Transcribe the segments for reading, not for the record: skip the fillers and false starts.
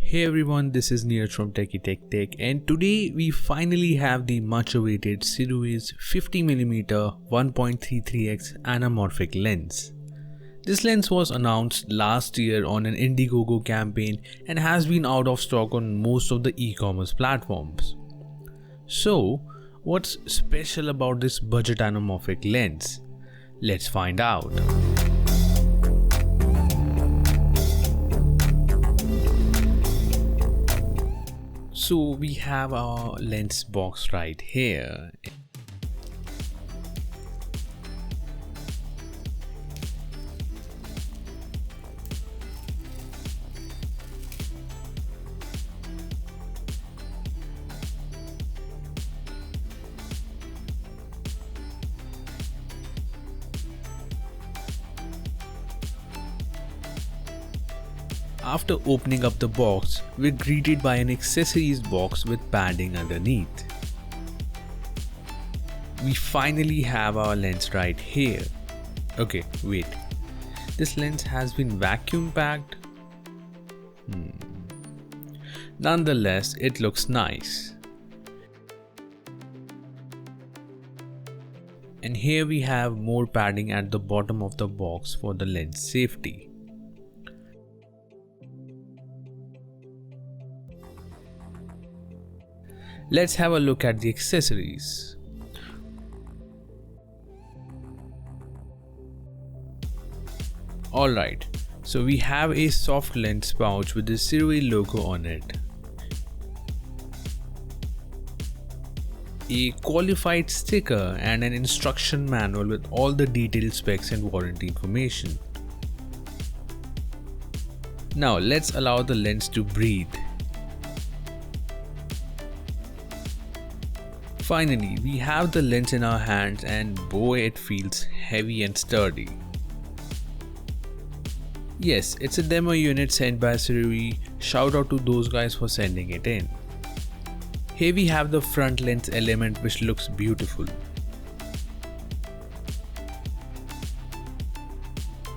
Hey everyone, this is Neeraj from Techie Tech Tech, and today we finally have the much awaited Sirui 50mm 1.33x anamorphic lens. This lens was announced last year on an Indiegogo campaign and has been out of stock on most of the e-commerce platforms. So, what's special about this budget anamorphic lens? Let's find out. So we have our lens box right here. After opening up the box, we're greeted by an accessories box with padding underneath. We finally have our lens right here. Okay, wait. This lens has been vacuum packed? Nonetheless, it looks nice. And here we have more padding at the bottom of the box for the lens safety. Let's have a look at the accessories. Alright, so we have a soft lens pouch with the Sirui logo on it. A qualified sticker and an instruction manual with all the detailed specs and warranty information. Now let's allow the lens to breathe. Finally, we have the lens in our hands and boy, it feels heavy and sturdy. Yes, it's a demo unit sent by Sirui. Shout out to those guys for sending it in. Here we have the front lens element which looks beautiful.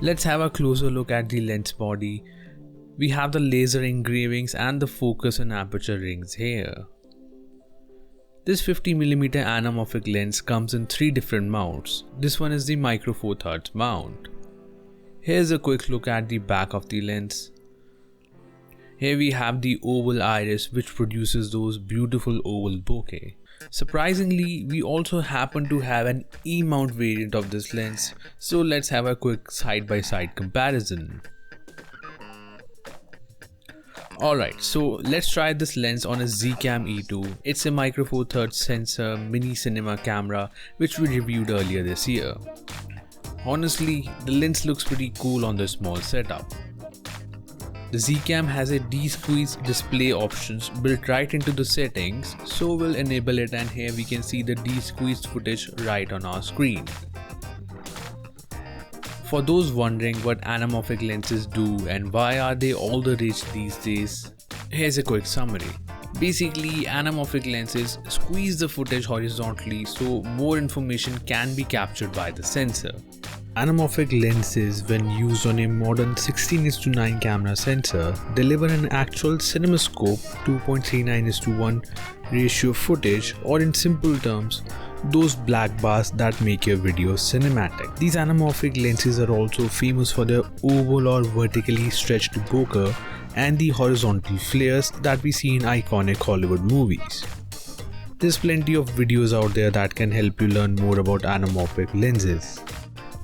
Let's have a closer look at the lens body. We have the laser engravings and the focus and aperture rings here. This 50mm anamorphic lens comes in 3 different mounts. This one is the Micro Four Thirds mount. Here's a quick look at the back of the lens. Here we have the oval iris which produces those beautiful oval bokeh. Surprisingly, we also happen to have an E-mount variant of this lens, so let's have a quick side-by-side comparison. Alright, so let's try this lens on a Zcam E2. It's a Micro Four Thirds sensor mini cinema camera which we reviewed earlier this year. Honestly, the lens looks pretty cool on this small setup. The Zcam has a de-squeeze display options built right into the settings, so we'll enable it, and here we can see the de-squeezed footage right on our screen. For those wondering what anamorphic lenses do and why are they all the rage these days, here's a quick summary. Basically, anamorphic lenses squeeze the footage horizontally so more information can be captured by the sensor. Anamorphic lenses, when used on a modern 16:9 camera sensor, deliver an actual CinemaScope 2.39:1 ratio footage, or in simple terms, those black bars that make your video cinematic. These anamorphic lenses are also famous for their oval or vertically stretched bokeh and the horizontal flares that we see in iconic Hollywood movies. There's plenty of videos out there that can help you learn more about anamorphic lenses.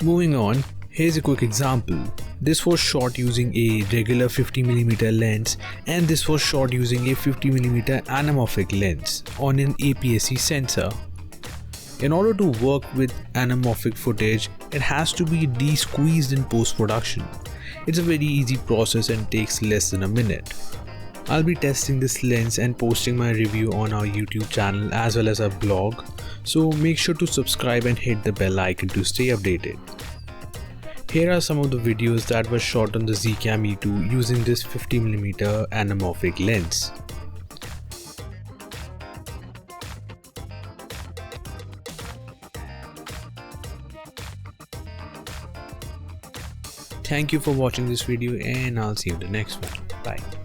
Moving on, here's a quick example. This was shot using a regular 50mm lens, and this was shot using a 50mm anamorphic lens on an APS-C sensor. In order to work with anamorphic footage, it has to be de-squeezed in post-production. It's a very easy process and takes less than a minute. I'll be testing this lens and posting my review on our YouTube channel as well as our blog, so make sure to subscribe and hit the bell icon to stay updated. Here are some of the videos that were shot on the Zcam E2 using this 50mm anamorphic lens. Thank you for watching this video, and I'll see you in the next one. Bye.